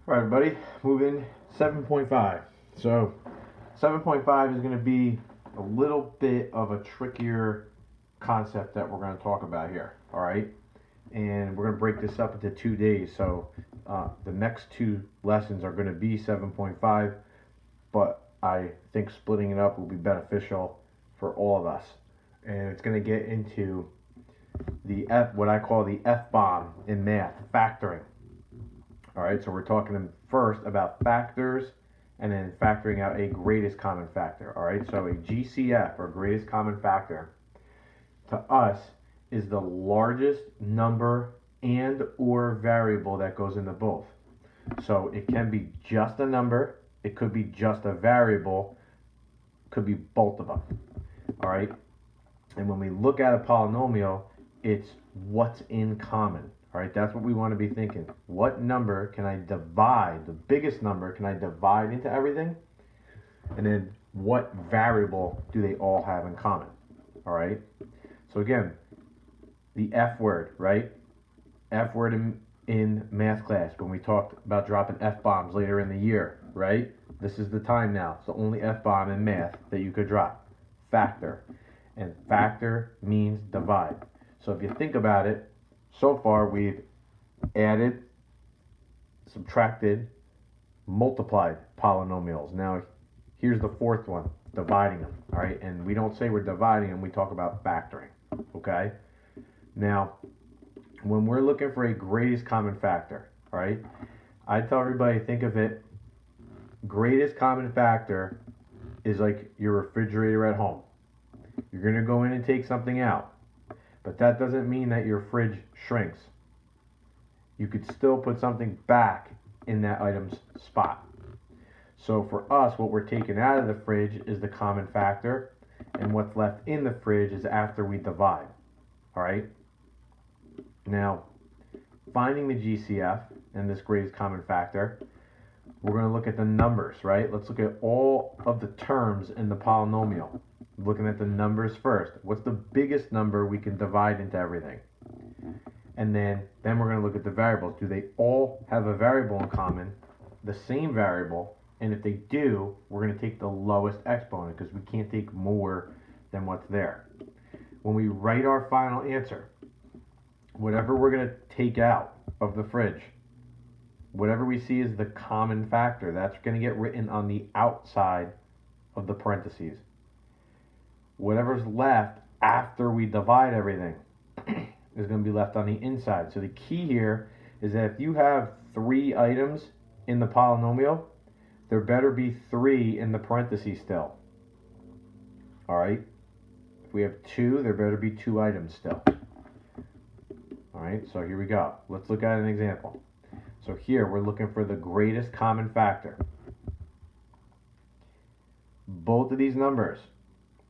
All right, everybody, moving 7.5. So 7.5 is going to be a little bit of a trickier concept that we're going to talk about here. All right, and we're going to break this up into 2 days. So the next two lessons are going to be 7.5, but I think splitting it up will be beneficial for all of us. And it's going to get into what I call the F bomb in math, factoring. All right, so we're talking first about factors and then factoring out a greatest common factor. All right, so a GCF or greatest common factor to us is the largest number and or variable that goes into both. So it can be just a number, it could be just a variable, could be both of them. All right, and when we look at a polynomial, it's what's in common. All right, that's what we want to be thinking. What number can I divide, the biggest number can I divide into everything? And then what variable do they all have in common? All right, so again, the F word, right? F word in math class when we talked about dropping F bombs later in the year, right? This is the time now. It's the only F bomb in math that you could drop. Factor. And factor means divide. So if you think about it, so far we've added, subtracted, multiplied polynomials. Now here's the fourth one, dividing them. All right, and we don't say we're dividing them, we talk about factoring. Okay, now when we're looking for a greatest common factor, all right, I tell everybody, think of it, greatest common factor is like your refrigerator at home. You're going to go in and take something out, but that doesn't mean that your fridge shrinks. You could still put something back in that item's spot. So for us, what we're taking out of the fridge is the common factor, and what's left in the fridge is after we divide. All right? Now, finding the GCF and this greatest common factor, we're going to look at the numbers, right? Let's look at all of the terms in the polynomial. Looking at the numbers first. What's the biggest number we can divide into everything? And then we're going to look at the variables. Do they all have a variable in common, the same variable? And if they do, we're going to take the lowest exponent because we can't take more than what's there. When we write our final answer, whatever we're going to take out of the fridge, whatever we see is the common factor, that's going to get written on the outside of the parentheses. Whatever's left after we divide everything is going to be left on the inside. So the key here is that if you have 3 items in the polynomial, there better be 3 in the parentheses still. All right? If we have 2, there better be 2 items still. All right, so here we go. Let's look at an example. So here we're looking for the greatest common factor. Both of these numbers,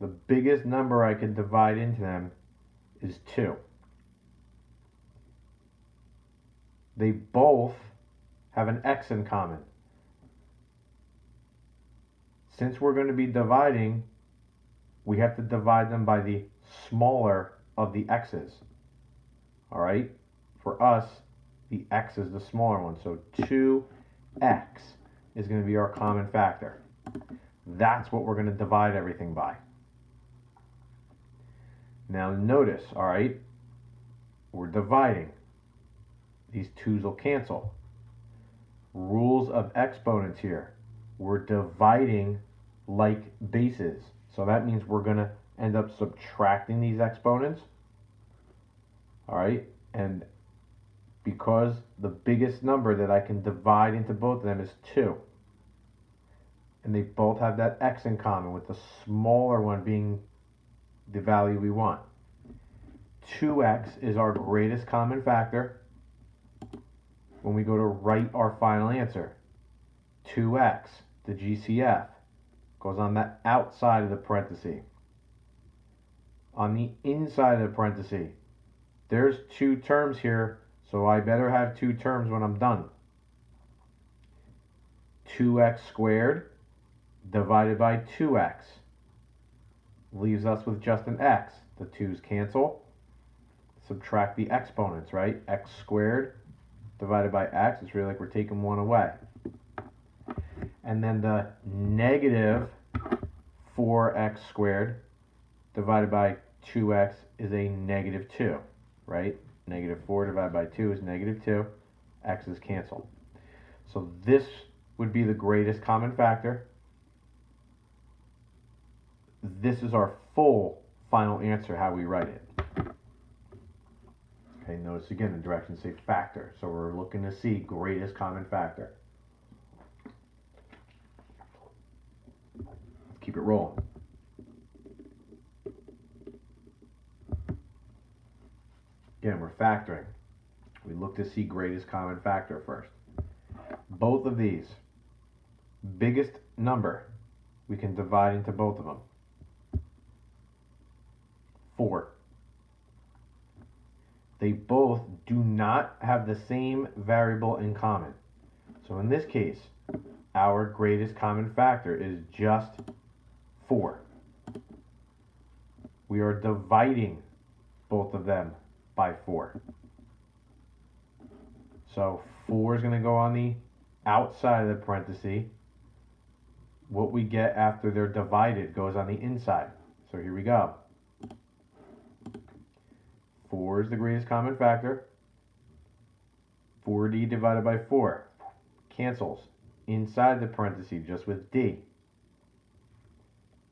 the biggest number I can divide into them is 2. They both have an x in common. Since we're going to be dividing, we have to divide them by the smaller of the x's. All right? For us, the x is the smaller one. So 2x is going to be our common factor. That's what we're going to divide everything by. Now notice, all right, we're dividing. These 2's will cancel. Rules of exponents here. We're dividing like bases. So that means we're going to end up subtracting these exponents. All right, and because the biggest number that I can divide into both of them is 2. And they both have that x in common, with the smaller one being the value we want. 2x is our greatest common factor when we go to write our final answer. 2x, the GCF, goes on the outside of the parenthesis. On the inside of the parenthesis, there's 2 terms here, so I better have 2 terms when I'm done. 2x squared divided by 2x leaves us with just an x. The 2's cancel. Subtract the exponents, right? X squared divided by x, it's really like we're taking 1 away. and then the negative 4x squared divided by 2x is a negative 2, right? Negative 4 divided by 2 is negative 2. X is canceled. So this would be the greatest common factor. This is our full final answer, how we write it. Okay, notice again the directions say factor. So we're looking to see greatest common factor. Let's keep it rolling. Again, we're factoring. We look to see greatest common factor first. Both of these, biggest number, we can divide into both of them. 4. They both do not have the same variable in common. So in this case, our greatest common factor is just 4. We are dividing both of them by 4. So 4 is going to go on the outside of the parenthesis. What we get after they're divided goes on the inside. So here we go. 4 is the greatest common factor. 4d divided by 4 cancels inside the parenthesis just with d.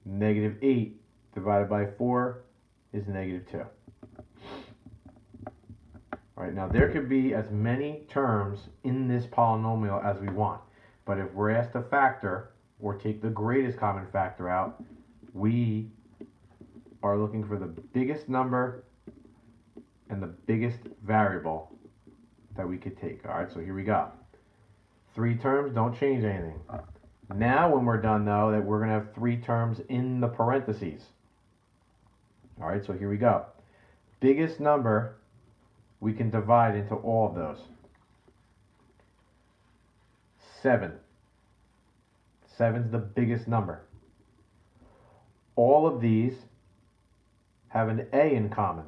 Negative 8 divided by 4 is negative 2. All right, now there could be as many terms in this polynomial as we want, but if we're asked to factor or take the greatest common factor out, we are looking for the biggest number and the biggest variable that we could take. All right, so here we go. 3 terms, don't change anything. Now when we're done though, that we're going to have 3 terms in the parentheses. All right, so here we go. Biggest number, we can divide into all of those. 7. 7's the biggest number. All of these have an A in common.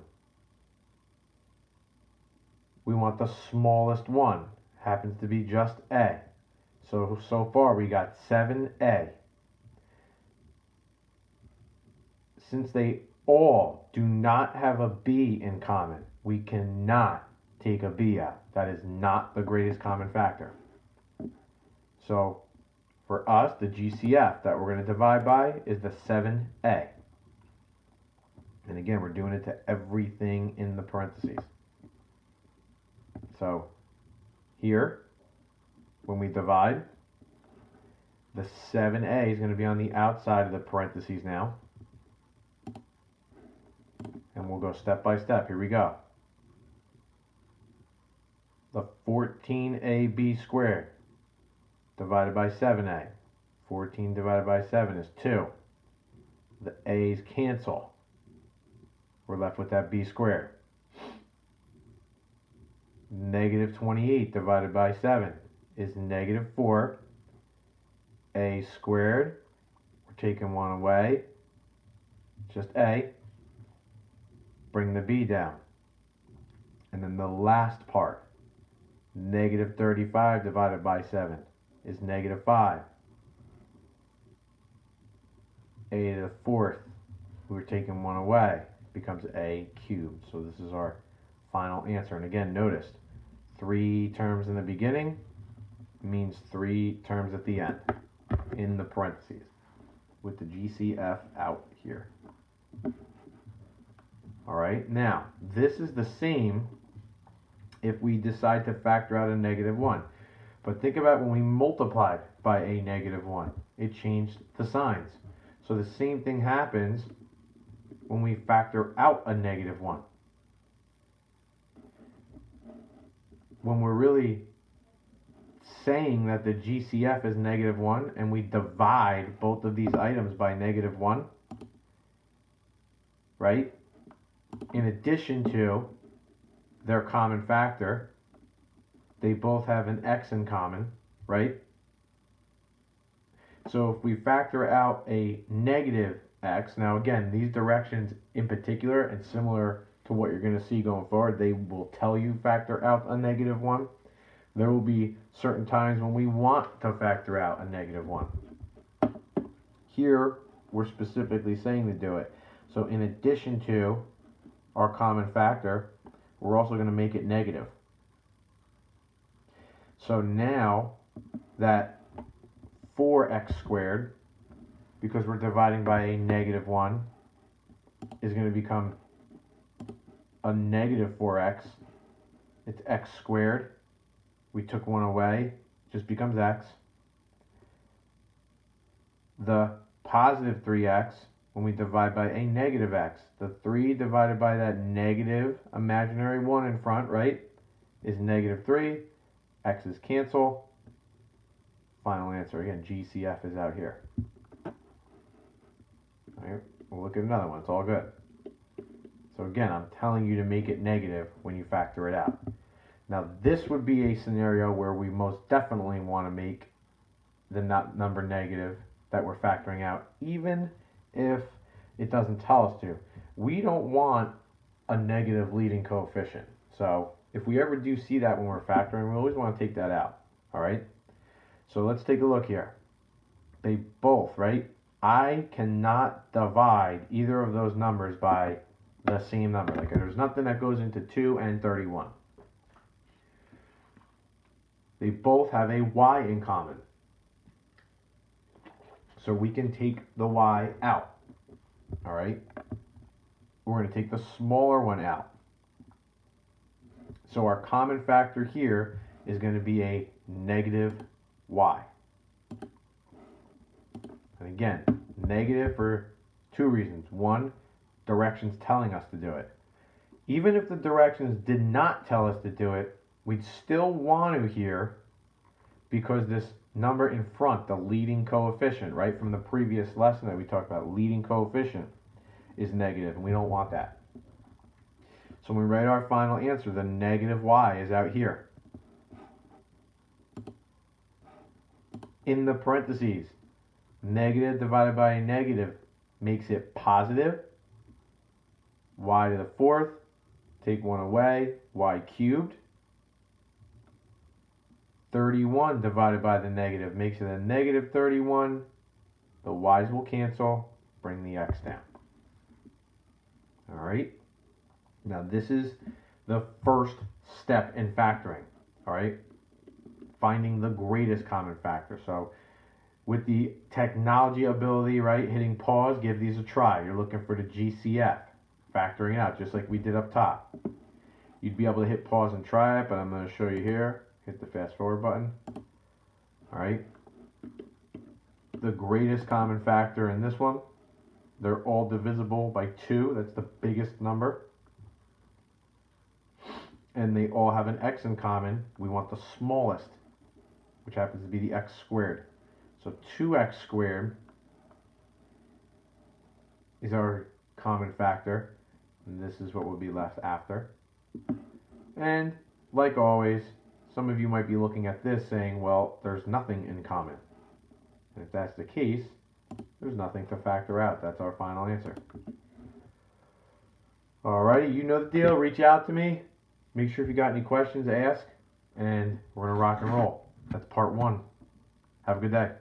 We want the smallest one. Happens to be just A. So far we got 7A. Since they all do not have a B in common, we cannot take a B out. That is not the greatest common factor. So for us, the GCF that we're going to divide by is the 7A. And again, we're doing it to everything in the parentheses. So here, when we divide, the 7A is going to be on the outside of the parentheses now. And we'll go step by step. Here we go. The 14AB squared divided by 7A. 14 divided by 7 is 2. The A's cancel. We're left with that B squared. Negative 28 divided by 7 is negative 4. A squared, we're taking 1 away, just A. Bring the B down. And then the last part, negative 35 divided by 7 is negative 5. A to the 4th, we're taking 1 away, becomes A cubed. So this is our final answer. And again, notice 3 terms in the beginning means 3 terms at the end in the parentheses with the GCF out here. All right, now this is the same if we decide to factor out a negative 1. But think about when we multiplied by a negative 1, it changed the signs. So the same thing happens when we factor out a negative 1. When we're really saying that the GCF is negative 1 and we divide both of these items by negative 1, right? In addition to their common factor, they both have an X in common, right? So if we factor out a negative X, now again, these directions in particular and similar to what you're going to see going forward, they will tell you factor out a negative 1. there will be certain times when we want to factor out a -1. Here, we're specifically saying to do it. So in addition to our common factor, we're also going to make it negative. So now that 4x squared, because we're dividing by a -1, is going to become a -4x. It's x squared. We took 1 away, just becomes x. The positive 3x, when we divide by a -x, the 3 divided by that negative imaginary 1 in front, right, is -3. X's cancel. Final answer, again, GCF is out here. All right, we'll look at another one. It's all good. So again, I'm telling you to make it negative when you factor it out. Now this would be a scenario where we most definitely want to make the number negative that we're factoring out, even if it doesn't tell us to. We don't want a negative leading coefficient. So if we ever do see that when we're factoring, we always want to take that out. All right? So let's take a look here. They both, right? I cannot divide either of those numbers by the same number. Like there's nothing that goes into 2 and 31. They both have a y in common. So we can take the y out. All right? We're going to take the smaller one out. So our common factor here is going to be a -y. And again, negative for two reasons. One, directions telling us to do it. Even if the directions did not tell us to do it, we'd still want to here, because this number in front, the leading coefficient, right, from the previous lesson that we talked about, leading coefficient is negative, and we don't want that. So when we write our final answer, the -y is out here. In the parentheses, negative divided by a negative makes it positive. Y to the 4th, take 1 away, y cubed. 31 divided by the negative makes it a -31. The y's will cancel, bring the x down. All right. Now this is the first step in factoring. All right. Finding the greatest common factor. So with the technology ability, right, hitting pause, give these a try. You're looking for the GCF, factoring it out, just like we did up top. You'd be able to hit pause and try it, but I'm going to show you here. Hit the fast forward button. All right. The greatest common factor in this one, they're all divisible by 2. That's the biggest number. And they all have an x in common. We want the smallest, which happens to be the x squared. So 2x squared is our common factor. And this is what will be left after. And like always, some of you might be looking at this saying, well, there's nothing in common. And if that's the case, there's nothing to factor out. That's our final answer. Alrighty, you know the deal. Reach out to me. Make sure if you got any questions, ask. And we're going to rock and roll. That's part 1. Have a good day.